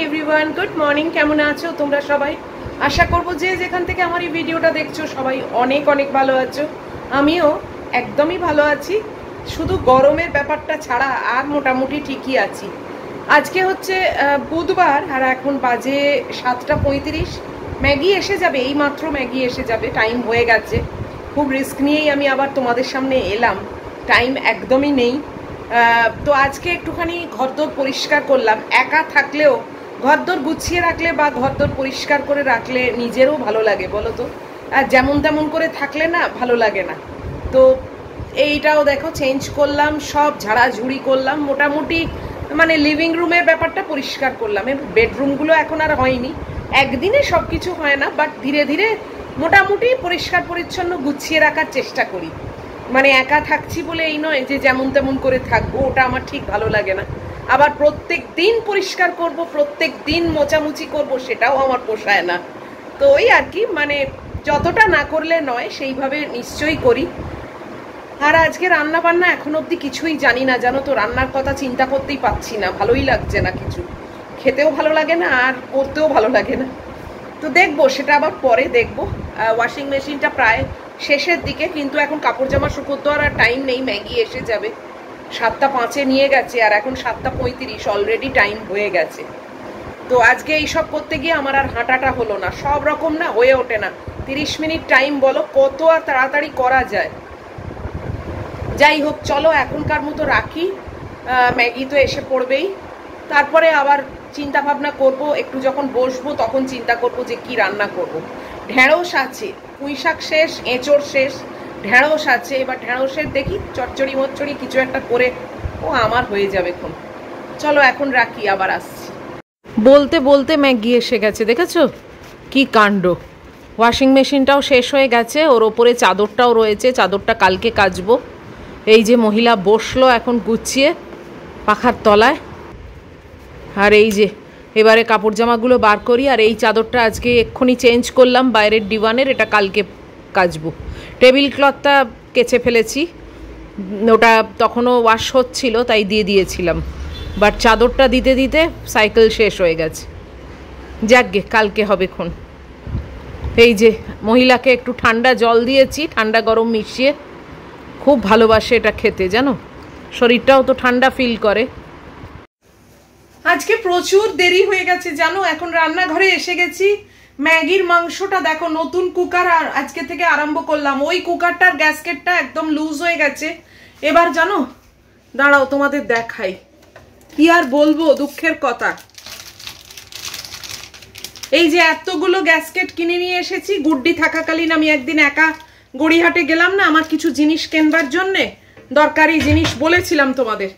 Everyone, good morning. কেমন আছো তোমরা সবাই? আশা করব যে যেখান থেকে আমার এই ভিডিওটা দেখছো সবাই অনেক অনেক ভালো আছো। আমিও একদমই ভালো আছি, শুধু গরমের ব্যাপারটা ছাড়া আর মোটামুটি ঠিকই আছি। আজকে হচ্ছে বুধবার আর এখন বাজে 7:35। ম্যাগি এসে যাবে, এই মাত্র ম্যাগি এসে যাবে, টাইম হয়ে গেছে। খুব রিস্ক নিয়েই আমি আবার তোমাদের সামনে এলাম, টাইম একদমই নেই। তো আজকে একটুখানি ঘরদোর পরিষ্কার করলাম। একা থাকলেও ঘরদোর গুছিয়ে রাখলে বা ঘরদোর পরিষ্কার করে রাখলে নিজেরও ভালো লাগে, বলো তো? আর যেমন তেমন করে থাকলে না ভালো লাগে না। তো এইটাও দেখো চেঞ্জ করলাম, সব ঝাড়াঝুড়ি করলাম, মোটামুটি মানে লিভিং রুমের ব্যাপারটা পরিষ্কার করলাম। বেডরুমগুলো এখন আর হয়নি, একদিনে সব কিছু হয় না, বাট ধীরে ধীরে মোটামুটি পরিষ্কার পরিচ্ছন্ন গুছিয়ে রাখার চেষ্টা করি। মানে একা থাকছি বলে এই নয় যে যেমন তেমন করে থাকবো, ওটা আমার ঠিক ভালো লাগে না। আবার প্রত্যেক দিন পরিষ্কার করব, প্রত্যেক দিন মোছামুছি করব, সেটাও আমার পোষায় না। তো ওই আর কি, মানে যতটা না করলে নয় সেইভাবে নিশ্চয়ই করি। আর আজকে রান্না বান্না এখন অবধি কিছুই জানি না, জানো তো? রান্নার কথা চিন্তা করতেই পাচ্ছি না, ভালোই লাগছে না কিছু, খেতেও ভালো লাগে না আর করতেও ভালো লাগে না। তো দেখবো, সেটা আবার পরে দেখবো। ওয়াশিং মেশিনটা প্রায় শেষের দিকে, কিন্তু এখন কাপড় জামা শুকোতে আর টাইম নেই, ম্যাগি এসে যাবে। 7টা 5-এ নিয়ে গেছে, আর এখন 7টা 35, অলরেডি টাইম হয়ে গেছে। তো আজকে এইসব করতে গিয়ে আমার আর হাঁটাটা হলো না, সব রকম না হয়ে ওঠে না। 30 মিনিট টাইম বলো কত আর তাড়াতাড়ি করা যায়। যাই হোক, চলো এখনকার মতো রাখি। ম্যাগি তো এসে পড়বেই, তারপরে আবার চিন্তা ভাবনা করব। একটু যখন বসবো তখন চিন্তা করব যে কি রান্না করব। ঢেঁড়স আছে, পুঁই শাক শেষ, এঁচড় শেষ, ঢেঁড়স আছে। এবার ঢেঁড়সের দেখি চচ্চড়ি মচ্চড়ি কিছু একটা করে ও আমার হয়ে যাবে এখন। চলো এখন রাখি, আবার আসছি। বলতে বলতে ম্যাগি এসে গেছে, দেখেছো কি কাণ্ড। ওয়াশিং মেশিনটাও শেষ হয়ে গেছে, ওর ওপরে চাদরটাও রয়েছে, চাদরটা কালকে কাচবো। এই যে মহিলা বসলো এখন গুছিয়ে পাখার তলায়। আর এই যে এবারে কাপড় জামাগুলো বার করি। আর এই চাদরটা আজকে এক্ষুনি চেঞ্জ করলাম বাইরের ডিভানের, এটা কালকে কাচবো। টেবিল ক্লথটা কেচে ফেলেছি, ওটা তখনও ওয়াশ হচ্ছিল তাই দিয়ে দিয়েছিলাম, বাট চাদরটা দিতে দিতে সাইকেল শেষ হয়ে গেছে। যাকগে, কালকে হবে খন। এই যে মহিলাকে একটু ঠান্ডা জল দিয়েছি, ঠান্ডা গরম মিশিয়ে, খুব ভালোবাসে এটা খেতে, জানো, শরীরটাও তো ঠান্ডা ফিল করে। আজকে প্রচুর দেরি হয়ে গেছে জানো, এখন রান্নাঘরে এসে গেছি। ম্যাগির মাংসটা দেখো, নতুন কুকার আর আজকে থেকে আরম্ভ করলাম। ওই কুকারটার গ্যাসকেটটা একদম লুজ হয়ে গেছে। এবার জানো, দাঁড়াও তোমাদের দেখাই, কি আর বলবো, দুঃখের কথা। এই যে এতগুলো গ্যাসকেট কিনে নিয়ে এসেছি। গুড্ডি থাকাকালীন আমি একদিন একা গড়িয়াহাটে গেলাম না আমার কিছু জিনিস কেনবার জন্যে, দরকারি জিনিস বলেছিলাম তোমাদের,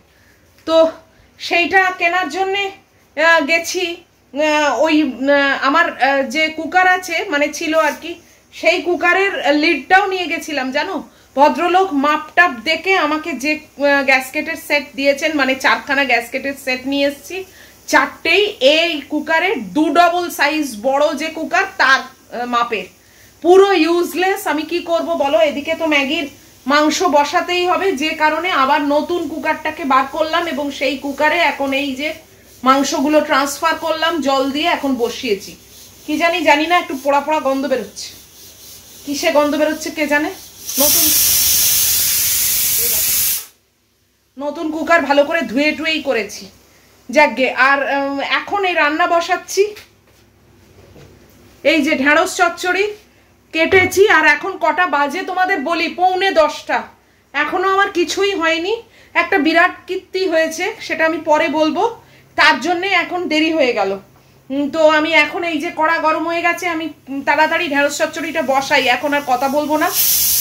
তো সেইটা কেনার জন্যে গেছি। ওই আমার যে কুকার আছে মানে ছিল আর কি, সেই কুকারের লিডটাও নিয়ে গেছিলাম জানো। ভদ্রলোক মাপটাপ দেখে আমাকে যে গ্যাসকেটের সেট দিয়েছেন, মানে 4খানা গ্যাসকেটের সেট নিয়ে এসেছি, 4টেই এই কুকারের 2 ডবল সাইজ বড় যে কুকার তার মাপের, পুরো ইউজলেস। আমি কি করব বলো, এদিকে তো ম্যাগির মাংস বসাতেই হবে, যে কারণে আবার নতুন কুকারটাকে বার করলাম এবং সেই কুকারে এখন এই যে মাংসগুলো ট্রান্সফার করলাম জল দিয়ে, এখন বসিয়েছি। কি জানি না, একটু পোড়া পোড়া গন্ধ বেরোচ্ছে। কিসে গন্ধ বেরোচ্ছে কে জানে। নতুন কুকার ভালো করে ধুয়ে টুয়েই করেছি। যাকগে, আর এখন এই রান্না বসাচ্ছি। এই যে ঢেঁড়স চচ্চড়ি কেটেছি, আর এখন কটা বাজে তোমাদের বলি, 9:45। এখনো আমার কিছুই হয়নি। একটা বিরাট কীর্তি হয়েছে, সেটা আমি পরে বলবো, তার জন্যে এখন দেরি হয়ে গেল। তো আমি এখন এই যে কড়া গরম হয়ে গেছে, আমি তাড়াতাড়ি ঢেঁড়স চচ্চড়িটা বসাই, এখন আর কথা বলবো না,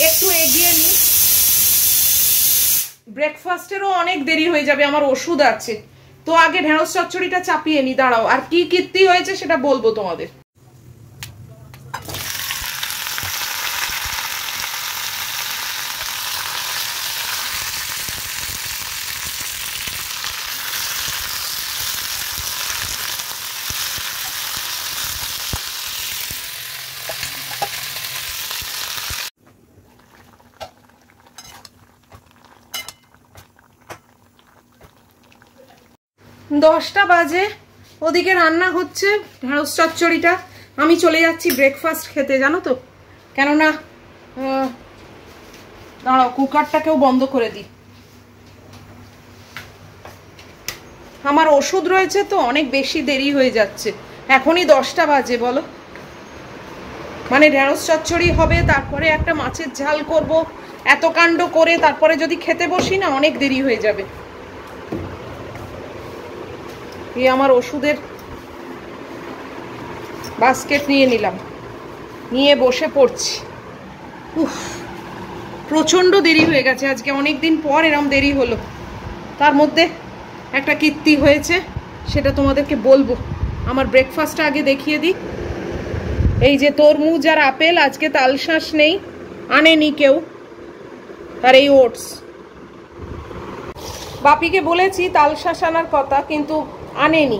একটু এগিয়ে নিই। ব্রেকফাস্টেরও অনেক দেরি হয়ে যাবে, আমার ওষুধ আছে। তো আগে ঢেঁড়স চচ্চড়িটা চাপিয়ে নি, দাঁড়াও। আর কি কীর্তি হয়েছে সেটা বলবো তোমাদের। দশটা বাজে, ওদিকে রান্না হচ্ছে ঢেঁড়স চচ্চড়িটা। আমি চলে যাচ্ছি ব্রেকফাস্ট খেতে, জানো তো, কেননা দাঁড়াও কুকারটাকেও বন্ধ করে দিই। আমার ওষুধ রয়েছে তো, অনেক বেশি দেরি হয়ে যাচ্ছে। এখনই 10টা বাজে বলো, মানে ঢেঁড়স চচ্চড়ি হবে, তারপরে একটা মাছের ঝাল করব, এত কাণ্ড করে তারপরে যদি খেতে বসি না, অনেক দেরি হয়ে যাবে। এই আমার ওষুধের বাস্কেট নিয়ে নিলাম, নিয়ে বসে পড়ছি। উফ, প্রচণ্ড দেরি হয়ে গেছে আজকে, অনেক দিন পর এরম দেরি হলো। তার মধ্যে একটা কীর্তি হয়েছে, সেটা তোমাদেরকে বলবো। আমার ব্রেকফাস্টটা আগে দেখিয়ে দিই। এই যে তরমুজ আর আপেল, আজকে তালশাঁস নেই, আনেনি কেউ। আর এই ওটস, বাপিকে বলেছি তালশাঁস আনার কথা, কিন্তু আনেনি।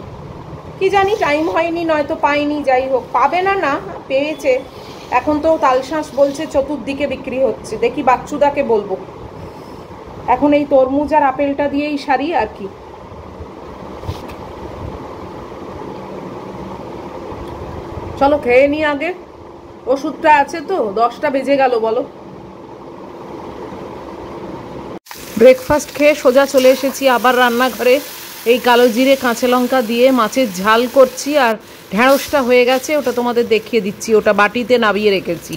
কি জানি, টাইম হয়নি নয়তো পাইনি। যাই হোক, পাবে না, না পেয়েছে। এখন তো তালশাঁস বলছে চতুর্দিকে বিক্রি হচ্ছে, দেখি বাচ্চুদাকে বলবো। এখন এই তরমুজ আর আপেলটা দিয়েই সারি আর কি। চলো খেয়ে নি আগে, ওষুধটা আছে তো। 10টা বেজে গেল বলো। ব্রেকফাস্ট খেয়ে সোজা চলে এসেছি আবার রান্নাঘরে। এই কালো জিরে কাঁচা লঙ্কা দিয়ে মাছের ঝাল করছি, আর ঢ্যাঁড়সটা হয়ে গেছে, ওটা তোমাদের দেখিয়ে দিচ্ছি। ওটা বাটিতে নামিয়ে রেখেছি।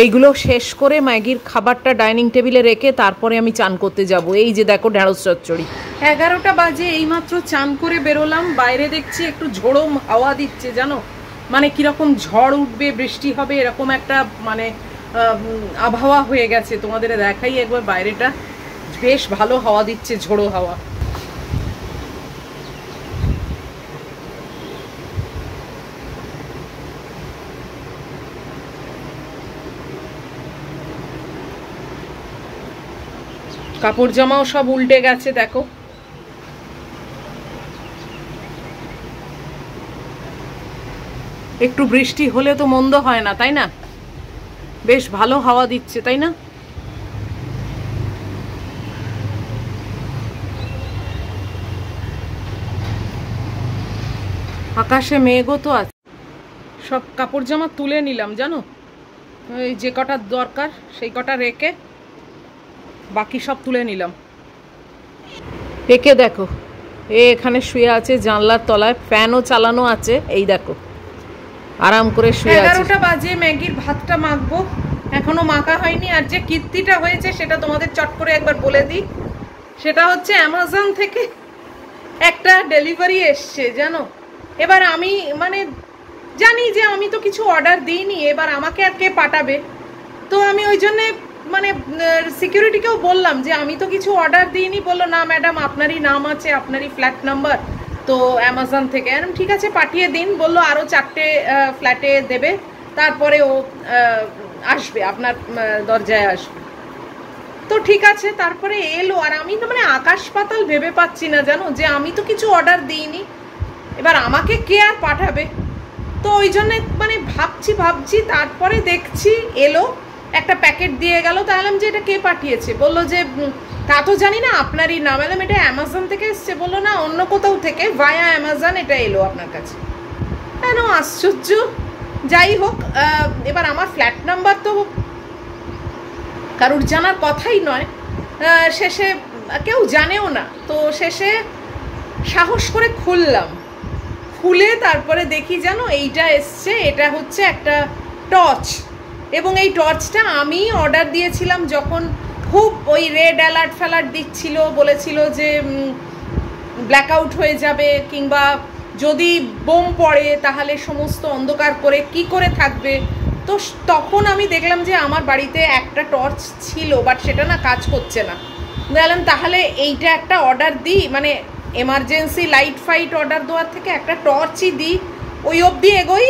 এইগুলো শেষ করে ম্যাগির খাবারটা ডাইনিং টেবিলে রেখে তারপরে আমি চান করতে যাব। এই যে দেখো ঢ্যাঁড়স চচ্চড়ি। 11টা বাজে, এইমাত্র চান করে বেরোলাম। বাইরে দেখছি একটু ঝোড়ো হাওয়া দিচ্ছে, জানো, মানে কিরকম ঝড় উঠবে, বৃষ্টি হবে, এরকম একটা মানে আবহাওয়া হয়ে গেছে। তোমাদের দেখাই একবার বাইরেটা, বেশ ভালো হাওয়া দিচ্ছে, ঝোড়ো হাওয়া। কাপড় জামাও সব উল্টে গেছে, দেখো। একটু বৃষ্টি হলে তো মন্দ হয় না, তাই না? বেশ ভালো হাওয়া দিচ্ছে, তাই না? আকাশে মেঘও তো আছে। সব কাপড় জামা তুলে নিলাম, জানো, এই যে কটা দরকার সেই কটা রেখে বাকি সব তুলে নিলাম। একে দেখো, এখানে শুয়ে আছে জানলার তলায়, ফ্যানও চালানো আছে। এই দেখো আরাম করে শুয়ে আছে। 11টা বাজে, ম্যাগির ভাতটা মাখবো, এখনো মাখা হয়নি। আর যে কীর্তিটা হয়েছে সেটা তোমাদের চট করে একবার বলে দিই। সেটা হচ্ছে অ্যামাজন থেকে একটা ডেলিভারি এসছে, জানো। এবার আমি মানে জানি যে আমি তো কিছু অর্ডার দিইনি, এবার আমাকে আর কে পাঠাবে। তো আমি ওই জন্যে মানে সিকিউরিটিকেও বললাম যে আমি তো কিছু অর্ডার দিইনি। বললো না ম্যাডাম, আপনারই নাম আছে, আপনারই ফ্ল্যাট নাম্বার, তো অ্যামাজন থেকে। ঠিক আছে, পাঠিয়ে দিন। বললো আরও 4টে ফ্ল্যাটে দেবে, তারপরে ও আসবে, আপনার দরজায় আসবে। তো ঠিক আছে, তারপরে এলো। আর আমি তো মানে আকাশ পাতাল ভেবে পাচ্ছি না, জানো, যে আমি তো কিছু অর্ডার দিইনি, এবার আমাকে কে আর পাঠাবে। তো ওই জন্য মানে ভাবছি, তারপরে দেখছি এলো, একটা প্যাকেট দিয়ে গেল। তাহলে যে এটা কে পাঠিয়েছে, বললো যে তা তো জানি না, আপনারই নাম। এলাম এটা অ্যামাজন থেকে এসছে। বললো না, অন্য কোথাও থেকে ভায়া অ্যামাজন এটা এলো আপনার কাছে। কেন, আশ্চর্য। যাই হোক, এবার আমার ফ্ল্যাট নাম্বার তো কারুর জানার কথাই নয়, শেষে কেউ জানেও না। তো শেষে সাহস করে খুললাম, খুলে তারপরে দেখি, জানো, এইটা এসছে। এটা হচ্ছে একটা টর্চ, এবং এই টর্চটা আমি অর্ডার দিয়েছিলাম যখন খুব ওই রেড অ্যালার্ট ফ্যালার্ট দিচ্ছিল, বলেছিল যে ব্ল্যাকআউট হয়ে যাবে, কিংবা যদি বোম পড়ে তাহলে সমস্ত অন্ধকার করে কি করে থাকবে। তো তখন আমি দেখলাম যে আমার বাড়িতে একটা টর্চ ছিল, বাট সেটা না কাজ করছে না। বললাম তাহলে এইটা একটা অর্ডার দিই, মানে এমার্জেন্সি লাইট ফাইট অর্ডার দেওয়ার থেকে একটা টর্চই দিই, ওই অবধি এগোই,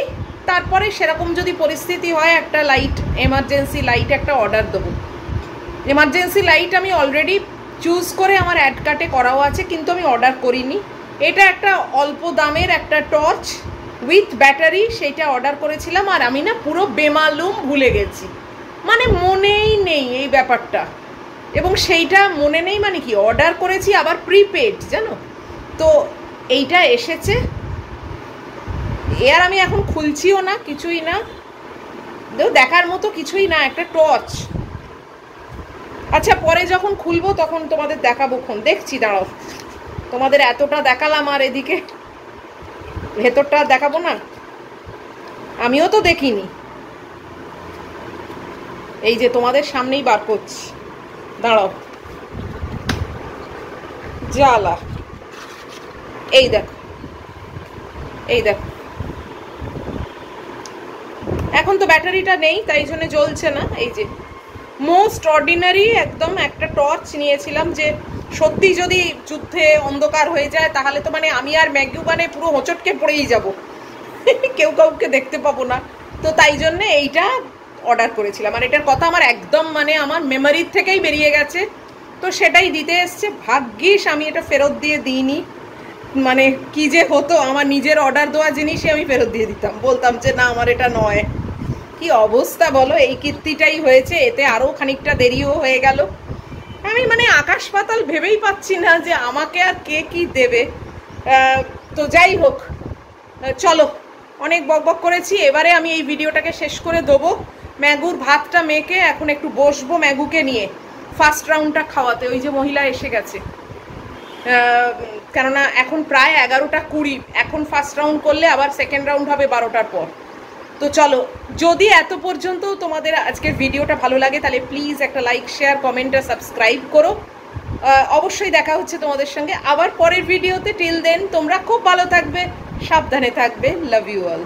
তারপরে সেরকম যদি পরিস্থিতি হয় একটা লাইট, এমার্জেন্সি লাইট একটা অর্ডার দেবো। এমার্জেন্সি লাইট আমি অলরেডি চুজ করে আমার অ্যাড কার্টে করাও আছে, কিন্তু আমি অর্ডার করিনি। এটা একটা অল্প দামের একটা টর্চ উইথ ব্যাটারি, সেইটা অর্ডার করেছিলাম। আর আমি না পুরো বেমালুম ভুলে গেছি, মানে মনেই নেই এই ব্যাপারটা। এবং সেইটা মনে নেই মানে কি, অর্ডার করেছি আবার প্রিপেড, জানো। তো এইটা এসেছে, আর আমি এখন খুলছিও না, কিছুই না, দেখার মতো কিছুই না, একটা টর্চ। আচ্ছা, পরে যখন খুলবো তখন তোমাদের দেখাবো, দেখছি, দাঁড়াও। তোমাদের এতটা দেখালাম, আর এদিকে ভেতরটা দেখাবো না? আমিও তো দেখিনি, এই যে তোমাদের সামনেই বার করছি, দাঁড়াও। জ্বালা, এই দেখো, এই দেখো। এখন তো ব্যাটারিটা নেই, তাই জন্য জ্বলছে না। এই যে মোস্ট অর্ডিনারি একদম একটা টর্চ নিয়েছিলাম, যে সত্যি যদি যুদ্ধে অন্ধকার হয়ে যায় তাহলে তো মানে আমি আর ম্যাগি মানে পুরো হোঁচটকে পড়েই যাব, কেউ কাউকে দেখতে পাবো না। তো তাই জন্য এইটা অর্ডার করেছিলাম, আর এটার কথা আমার একদম মানে আমার মেমোরির থেকেই বেরিয়ে গেছে। তো সেটাই দিতে এসছে। ভাগ্যিস আমি এটা ফেরত দিয়ে দিইনি, মানে কি যে হতো, আমার নিজের অর্ডার দেওয়া জিনিসই আমি ফেরত দিয়ে দিতাম, বলতাম যে না আমার এটা নয়। কি অবস্থা বলো, এই কীর্তিটাই হয়েছে, এতে আরও খানিকটা দেরিও হয়ে গেল। আমি মানে আকাশ পাতাল ভেবেই পাচ্ছি না যে আমাকে আর কে কি দেবে। তো যাই হোক, চলো, অনেক বকবক করেছি, এবারে আমি এই ভিডিওটাকে শেষ করে দেবো। ম্যাগুর ভাতটা মেখে এখন একটু বসবো ম্যাগুকে নিয়ে। ফার্স্ট রাউন্ডটা খাওয়াতে। ওই যে মহিলা এসে গেছে, কেননা এখন প্রায় 11:20, এখন ফার্স্ট রাউন্ড করলে আবার সেকেন্ড রাউন্ড হবে 12টার পর। তো চলো, যদি এত পর্যন্ত তোমাদের আজকের ভিডিওটা ভালো লাগে তাহলে প্লিজ একটা লাইক, শেয়ার, কমেন্ট আর সাবস্ক্রাইব করো। অবশ্যই দেখা হচ্ছে তোমাদের সঙ্গে আবার পরের ভিডিওতে। টিল দেন তোমরা খুব ভালো থাকবে, সাবধানে থাকবে। Love you all.